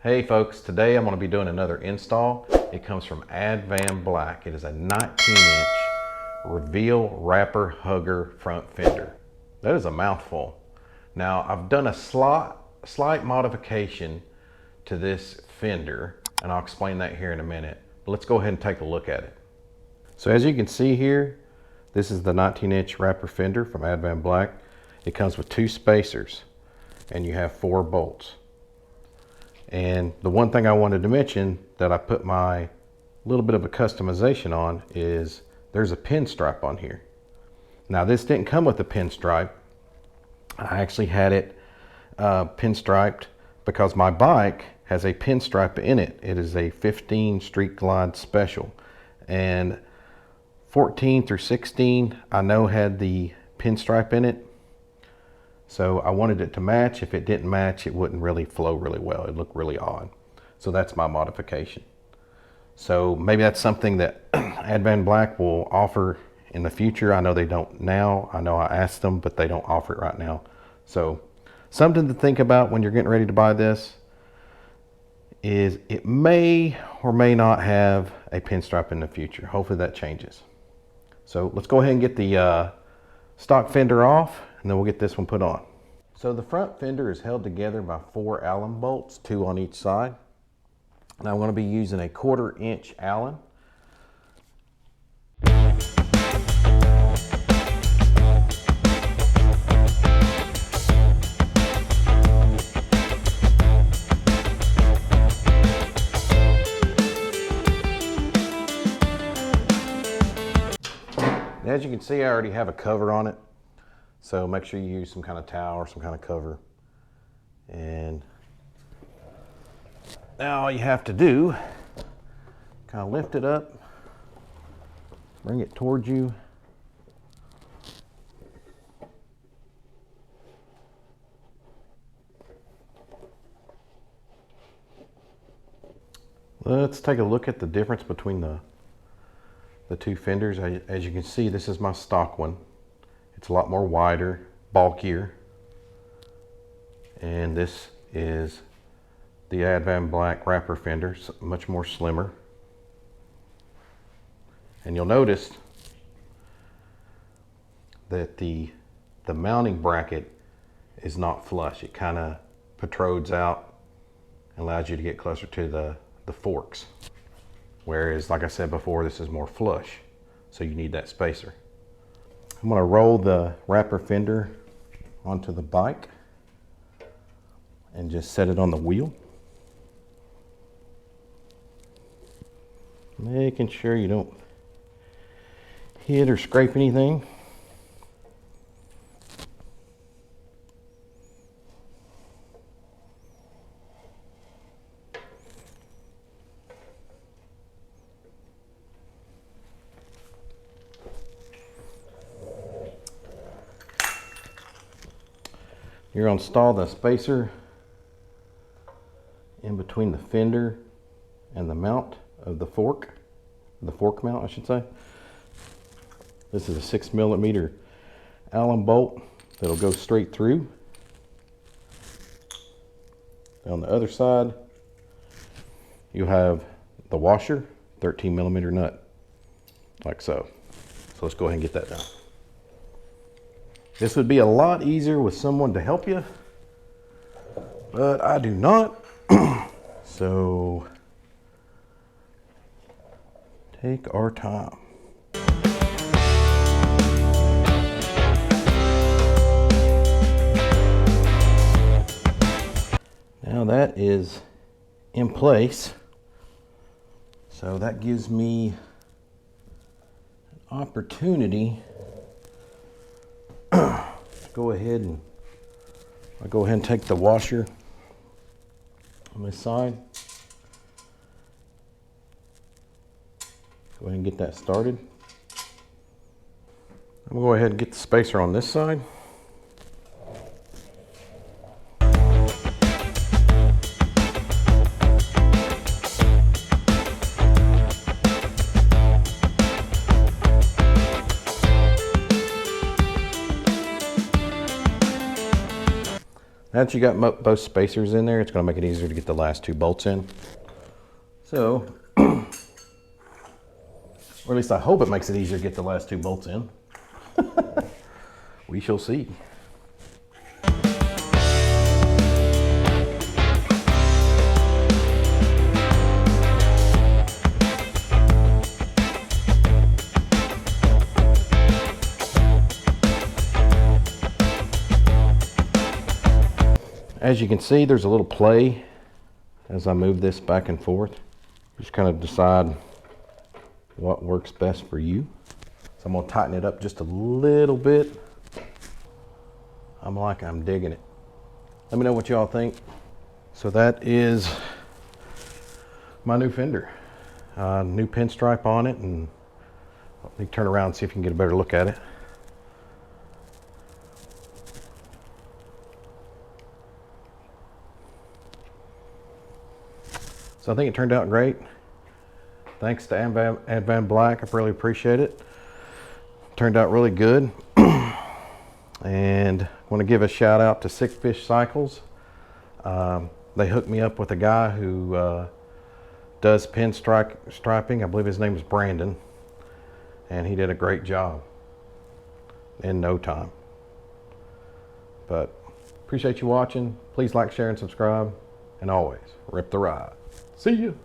Hey folks, today I'm going to be doing another install. It comes from Advanblack. It is a 19-inch reveal wrapper hugger front fender. That is a mouthful. Now I've done a slight modification to this fender, and I'll explain that here in a minute. But let's go ahead and take a look at it. So as you can see here, this is the 19-inch wrapper fender from Advanblack. It comes with 2 spacers, and you have 4 bolts. And the one thing I wanted to mention that I put my little bit of a customization on is there's a pinstripe on here. Now this didn't come with a pinstripe. I actually had it pinstriped because my bike has a pinstripe in it. It is a 15 Street Glide Special, and 14 through 16 I know had the pinstripe in it. So I wanted it to match. If it didn't match, it wouldn't really flow really well. It'd look really odd. So that's my modification. So maybe that's something that Advanblack will offer in the future. I know they don't now. I know I asked them, but they don't offer it right now. So something to think about when you're getting ready to buy this is it may or may not have a pinstripe in the future. Hopefully that changes. So let's go ahead and get the stock fender off, and then we'll get this one put on. So the front fender is held together by 4 Allen bolts, 2 on each side. And I'm going to be using a 1/4 inch Allen. As you can see, I already have a cover on it. So make sure you use some kind of towel or some kind of cover. And now all you have to do, kind of lift it up, bring it towards you. Let's take a look at the difference between the 2 fenders. As you can see, this is my stock one. It's a lot more wider, bulkier. And this is the Advanblack wrapper fender, much more slimmer. And you'll notice that the mounting bracket is not flush. It kind of protrudes out and allows you to get closer to the forks. Whereas, like I said before, this is more flush. So you need that spacer. I'm going to roll the wrapper fender onto the bike and just set it on the wheel. Making sure you don't hit or scrape anything. You're going to install the spacer in between the fender and the mount of the fork mount, I should say. This is a 6mm Allen bolt that'll go straight through. On the other side, you have the washer, 13mm nut, like so. So let's go ahead and get that done. This would be a lot easier with someone to help you, but I do not. So take our time. Now that is in place. So that gives me an opportunity go ahead and take the washer on this side. Go ahead and get that started. I'm going to go ahead and get the spacer on this side. Now that you got both spacers in there, it's going to make it easier to get the last 2 bolts in. So, or at least I hope it makes it easier to get the last 2 bolts in. We shall see. As you can see, there's a little play as I move this back and forth. Just kind of decide what works best for you. So I'm gonna tighten it up just a little bit. I'm digging it. Let me know what y'all think. So that is my new fender. New pinstripe on it, and let me turn around and see if you can get a better look at it. So I think it turned out great. Thanks to Advanblack, I really appreciate it. Turned out really good. And I want to give a shout out to Sickfish Cycles. They hooked me up with a guy who does pinstriping. I believe his name is Brandon. And he did a great job in no time. But appreciate you watching. Please like, share, and subscribe. And always, rip the ride. See you.